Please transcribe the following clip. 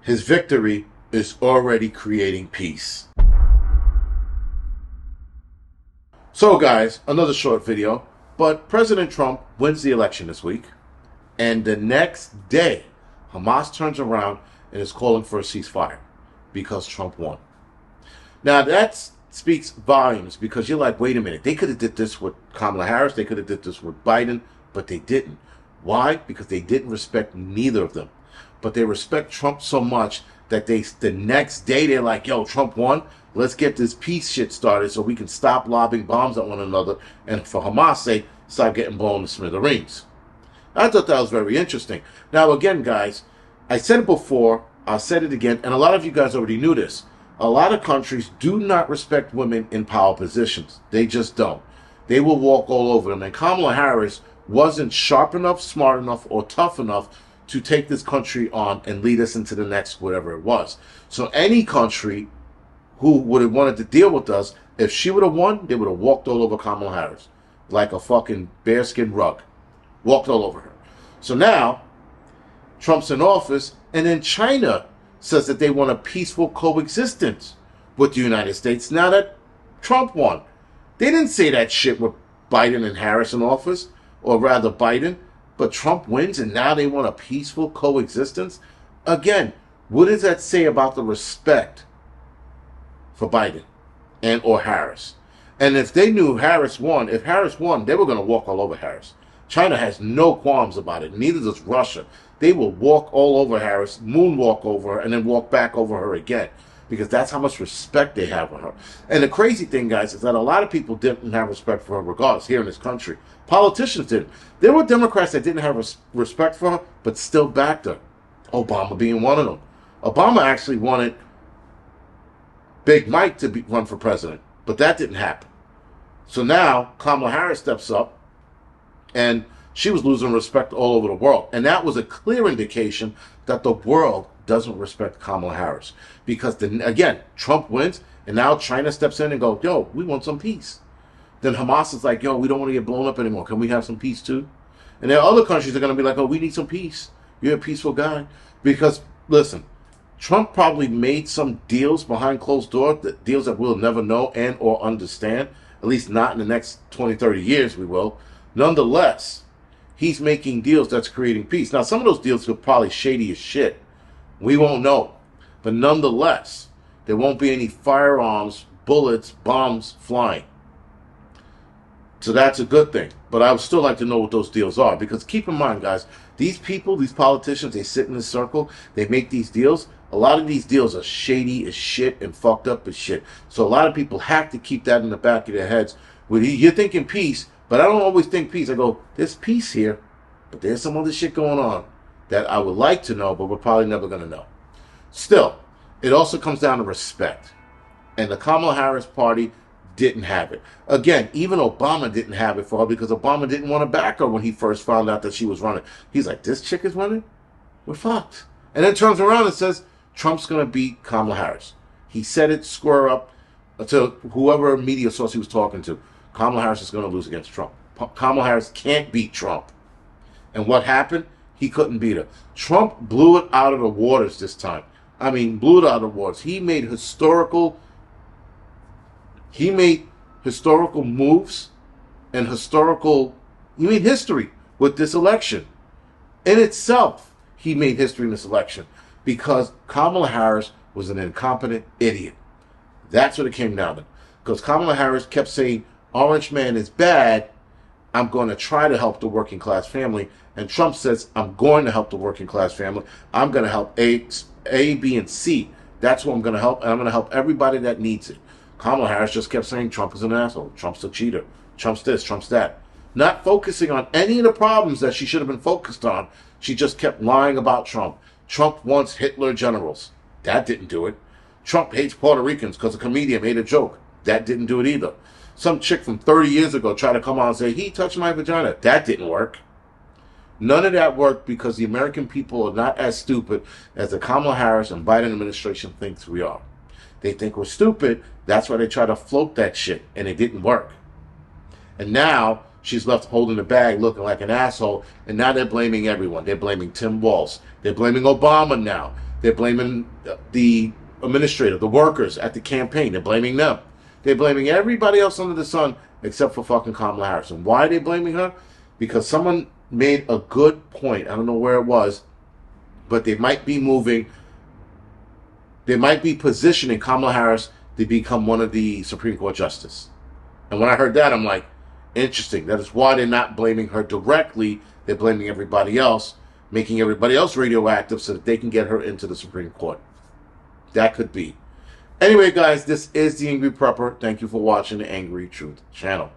His victory is already creating peace. So guys, another short video, but President Trump wins the election this week, and the next day, Hamas turns around and is calling for a ceasefire because Trump won. Now that speaks volumes, because you're like, wait a minute, they could have did this with Kamala Harris, they could have did this with Biden, but they didn't. Why? Because they didn't respect neither of them. But they respect Trump so much that the next day they're like, yo, Trump won, let's get this peace shit started so we can stop lobbing bombs at one another, and for Hamas' sake, stop getting blown to smithereens. I thought that was very interesting. Now again, guys, I said it before, I'll say it again, and a lot of you guys already knew this. A lot of countries do not respect women in power positions. They just don't. They will walk all over them. And Kamala Harris wasn't sharp enough, smart enough, or tough enough to take this country on and lead us into the next whatever it was. So any country who would have wanted to deal with us, if she would have won, they would have walked all over Kamala Harris like a fucking bearskin rug. Walked all over her. So now, Trump's in office, and then China says that they want a peaceful coexistence with the United States now that Trump won. They didn't say that shit with Biden and Harris in office, or rather Biden, but Trump wins and now they want a peaceful coexistence? Again, what does that say about the respect for Biden and or Harris? And if they knew Harris won, if Harris won, they were going to walk all over Harris. China has no qualms about it. Neither does Russia. They will walk all over Harris, moonwalk over her, and then walk back over her again. Because that's how much respect they have for her. And the crazy thing, guys, is that a lot of people didn't have respect for her regardless here in this country. Politicians didn't. There were Democrats that didn't have respect for her, but still backed her. Obama being one of them. Obama actually wanted Big Mike to run for president, but that didn't happen. So now Kamala Harris steps up, and she was losing respect all over the world. And that was a clear indication that the world doesn't respect Kamala Harris. Because, again, Trump wins, and now China steps in and goes, yo, we want some peace. Then Hamas is like, yo, we don't want to get blown up anymore. Can we have some peace too? And there are other countries that are going to be like, oh, we need some peace. You're a peaceful guy. Because, listen, Trump probably made some deals behind closed doors, deals that we'll never know and or understand. At least not in the next 20, 30 years we will. Nonetheless, he's making deals that's creating peace. Now, some of those deals are probably shady as shit. We won't know. But nonetheless, there won't be any firearms, bullets, bombs flying. So that's a good thing. But I would still like to know what those deals are. Because keep in mind, guys, these people, these politicians, they sit in this circle, they make these deals. A lot of these deals are shady as shit and fucked up as shit. So a lot of people have to keep that in the back of their heads. When you're thinking peace, but I don't always think peace. I go, there's peace here, but there's some other shit going on that I would like to know, but we're probably never going to know. Still, it also comes down to respect. And the Kamala Harris party didn't have it. Again, even Obama didn't have it for her because Obama didn't want to back her when he first found out that she was running. He's like, this chick is running? We're fucked. And then turns around and says, Trump's going to beat Kamala Harris. He said it square up to whoever media source he was talking to. Kamala Harris is going to lose against Trump. Kamala Harris can't beat Trump. And what happened? He couldn't beat her. Trump blew it out of the waters this time. I mean, blew it out of the waters. He made historical moves and he made history with this election. In itself, he made history in this election because Kamala Harris was an incompetent idiot. That's what it came down to. Because Kamala Harris kept saying, Orange man is bad, I'm going to try to help the working class family. And Trump says, I'm going to help the working class family. I'm going to help A, B, and C. That's what I'm going to help, and I'm going to help everybody that needs it. Kamala Harris just kept saying Trump is an asshole. Trump's a cheater. Trump's this, Trump's that. Not focusing on any of the problems that she should have been focused on. She just kept lying about Trump. Trump wants Hitler generals. That didn't do it. Trump hates Puerto Ricans because a comedian made a joke. That didn't do it either. Some chick from 30 years ago tried to come out and say, he touched my vagina. That didn't work. None of that worked because the American people are not as stupid as the Kamala Harris and Biden administration thinks we are. They think we're stupid. That's why they try to float that shit, and it didn't work. And now she's left holding the bag looking like an asshole, and now they're blaming everyone. They're blaming Tim Walz. They're blaming Obama now. They're blaming the administrator, the workers at the campaign. They're blaming them. They're blaming everybody else under the sun except for fucking Kamala Harris. And why are they blaming her? Because someone made a good point. I don't know where it was, but they might be positioning Kamala Harris to become one of the Supreme Court justices. And when I heard that, I'm like, interesting. That is why they're not blaming her directly. They're blaming everybody else, making everybody else radioactive so that they can get her into the Supreme Court. That could be. Anyway, guys, this is the Angry Prepper. Thank you for watching the Angry Truth channel.